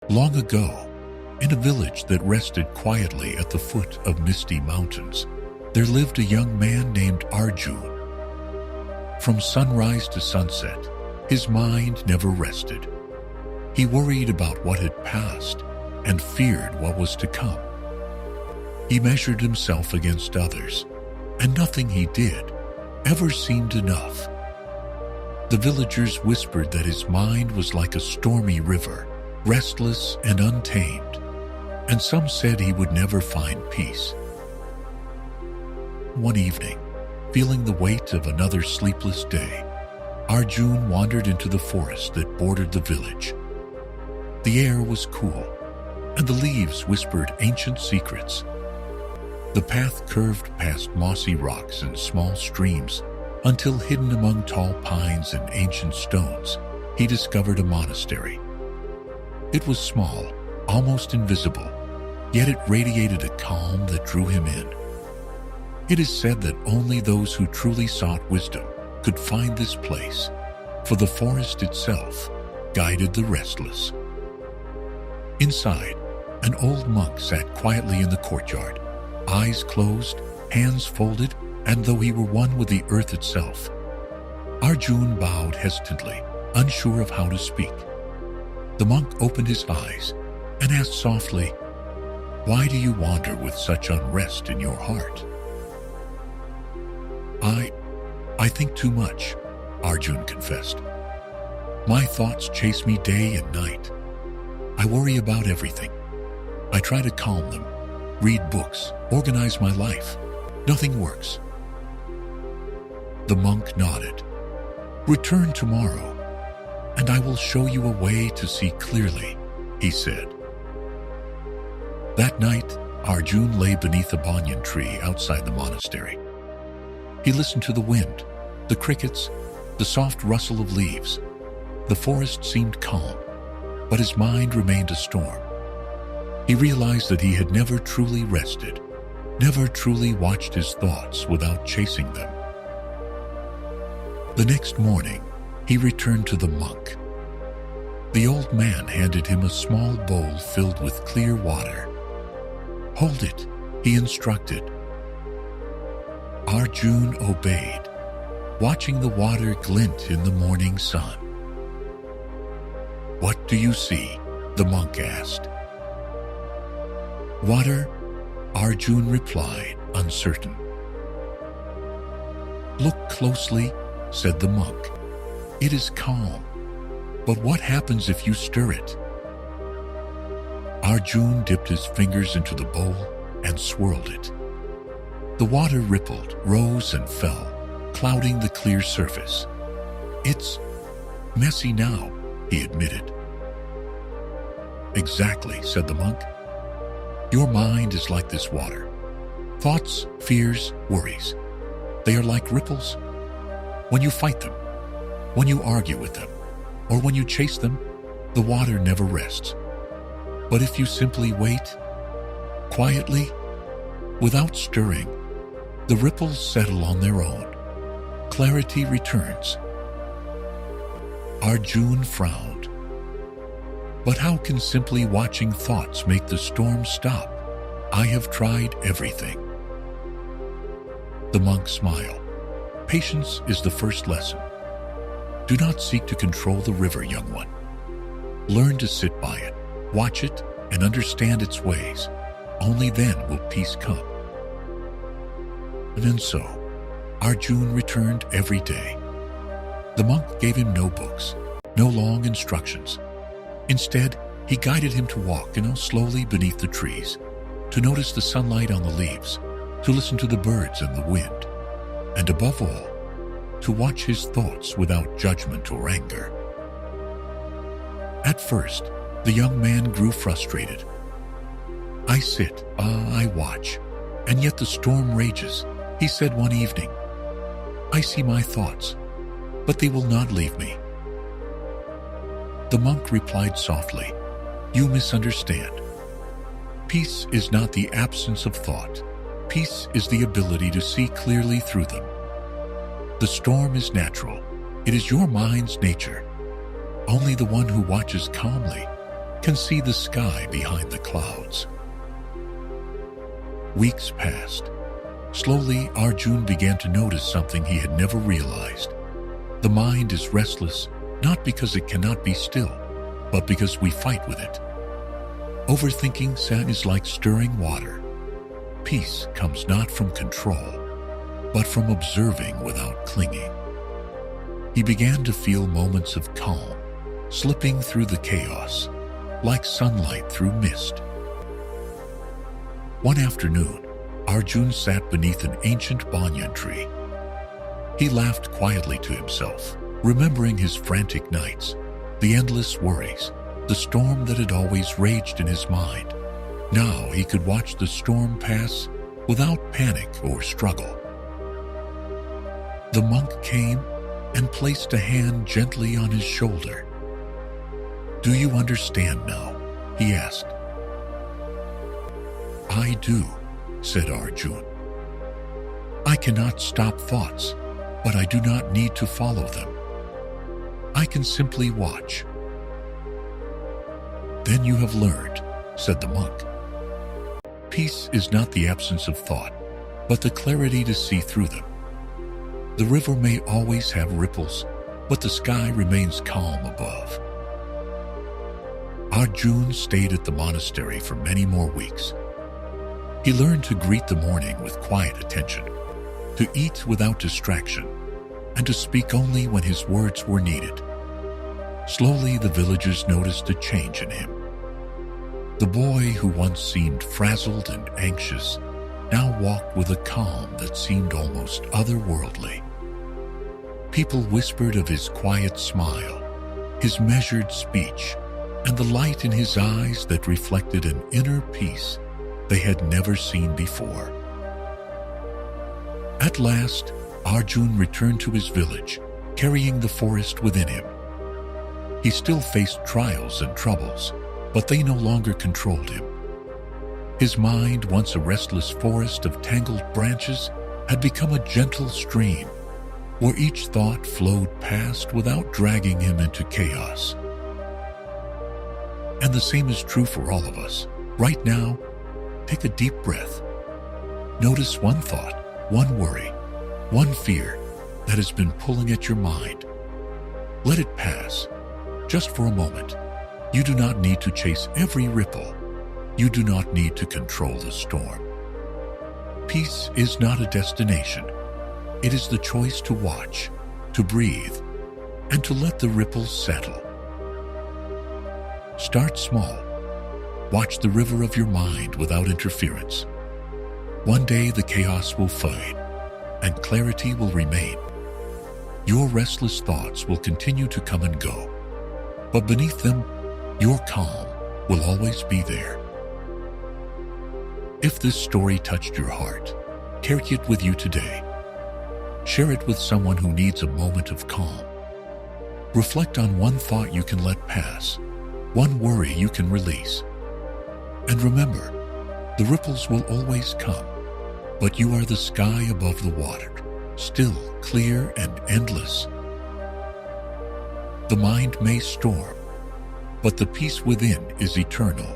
Long ago, in a village that rested quietly at the foot of misty mountains, there lived a young man named Arjun. From sunrise to sunset, his mind never rested. He worried about what had passed and feared what was to come. He measured himself against others, and nothing he did ever seemed enough. The villagers whispered that his mind was like a stormy river, restless and untamed, and some said he would never find peace. One evening, feeling the weight of another sleepless day, Arjun wandered into the forest that bordered the village. The air was cool, and the leaves whispered ancient secrets. The path curved past mossy rocks and small streams until, hidden among tall pines and ancient stones, he discovered a monastery. It was small, almost invisible, yet it radiated a calm that drew him in. It is said that only those who truly sought wisdom could find this place, for the forest itself guided the restless. Inside, an old monk sat quietly in the courtyard, eyes closed, hands folded, and though he were one with the earth itself. Arjun bowed hesitantly, unsure of how to speak. The monk opened his eyes and asked softly, "Why do you wander with such unrest in your heart?" I think too much," Arjun confessed. "My thoughts chase me day and night. I worry about everything. I try to calm them, read books, organize my life. Nothing works." The monk nodded. "Return tomorrow, and I will show you a way to see clearly," he said. That night, Arjun lay beneath a banyan tree outside the monastery. He listened to the wind, the crickets, the soft rustle of leaves. The forest seemed calm, but his mind remained a storm. He realized that he had never truly rested, never truly watched his thoughts without chasing them. The next morning, he returned to the monk. The old man handed him a small bowl filled with clear water. "Hold it," he instructed. Arjun obeyed, watching the water glint in the morning sun. "What do you see?" the monk asked. "Water," Arjun replied, uncertain. "Look closely," said the monk. "It is calm. But what happens if you stir it?" Arjun dipped his fingers into the bowl and swirled it. The water rippled, rose and fell, clouding the clear surface. "It's messy now," he admitted. "Exactly," said the monk. "Your mind is like this water. Thoughts, fears, worries. They are like ripples. When you fight them, when you argue with them, or when you chase them, the water never rests. But if you simply wait, quietly, without stirring, the ripples settle on their own. Clarity returns." Arjun frowned. "But how can simply watching thoughts make the storm stop? I have tried everything." The monk smiled. "Patience is the first lesson. Do not seek to control the river, young one. Learn to sit by it, watch it, and understand its ways. Only then will peace come." And so, Arjun returned every day. The monk gave him no books, no long instructions. Instead, he guided him to walk, slowly beneath the trees, to notice the sunlight on the leaves, to listen to the birds and the wind, and above all, to watch his thoughts without judgment or anger. At first, the young man grew frustrated. "I sit, I watch, and yet the storm rages," he said one evening. "I see my thoughts, but they will not leave me." The monk replied softly, "You misunderstand. Peace is not the absence of thought. Peace is the ability to see clearly through them. The storm is natural. It is your mind's nature. Only the one who watches calmly, can see the sky behind the clouds. Weeks passed. Slowly, Arjun began to notice something he had never realized. The mind is restless, not because it cannot be still, but because we fight with it. Overthinking is like stirring water. Peace comes not from control, but from observing without clinging. He began to feel moments of calm, slipping through the chaos, like sunlight through mist. One afternoon, Arjun sat beneath an ancient banyan tree. He laughed quietly to himself, remembering his frantic nights, the endless worries, the storm that had always raged in his mind. Now he could watch the storm pass without panic or struggle. The monk came and placed a hand gently on his shoulder. "Do you understand now?" he asked. "I do," said Arjun. "I cannot stop thoughts, but I do not need to follow them. I can simply watch." "Then you have learned," said the monk. "Peace is not the absence of thought, but the clarity to see through them. The river may always have ripples, but the sky remains calm above." Arjun stayed at the monastery for many more weeks. He learned to greet the morning with quiet attention, to eat without distraction, and to speak only when his words were needed. Slowly, the villagers noticed a change in him. The boy who once seemed frazzled and anxious now walked with a calm that seemed almost otherworldly. People whispered of his quiet smile, his measured speech, and the light in his eyes that reflected an inner peace they had never seen before. At last, Arjun returned to his village, carrying the forest within him. He still faced trials and troubles, but they no longer controlled him. His mind, once a restless forest of tangled branches, had become a gentle stream, where each thought flowed past without dragging him into chaos. And the same is true for all of us. Right now, take a deep breath. Notice one thought, one worry, one fear that has been pulling at your mind. Let it pass, just for a moment. You do not need to chase every ripple. You do not need to control the storm. Peace is not a destination. It is the choice to watch, to breathe, and to let the ripples settle. Start small. Watch the river of your mind without interference. One day the chaos will fade, and clarity will remain. Your restless thoughts will continue to come and go, but beneath them, your calm will always be there. If this story touched your heart, carry it with you today. Share it with someone who needs a moment of calm. Reflect on one thought you can let pass, one worry you can release. And remember, the ripples will always come, but you are the sky above the water, still, clear, and endless. The mind may storm, but the peace within is eternal.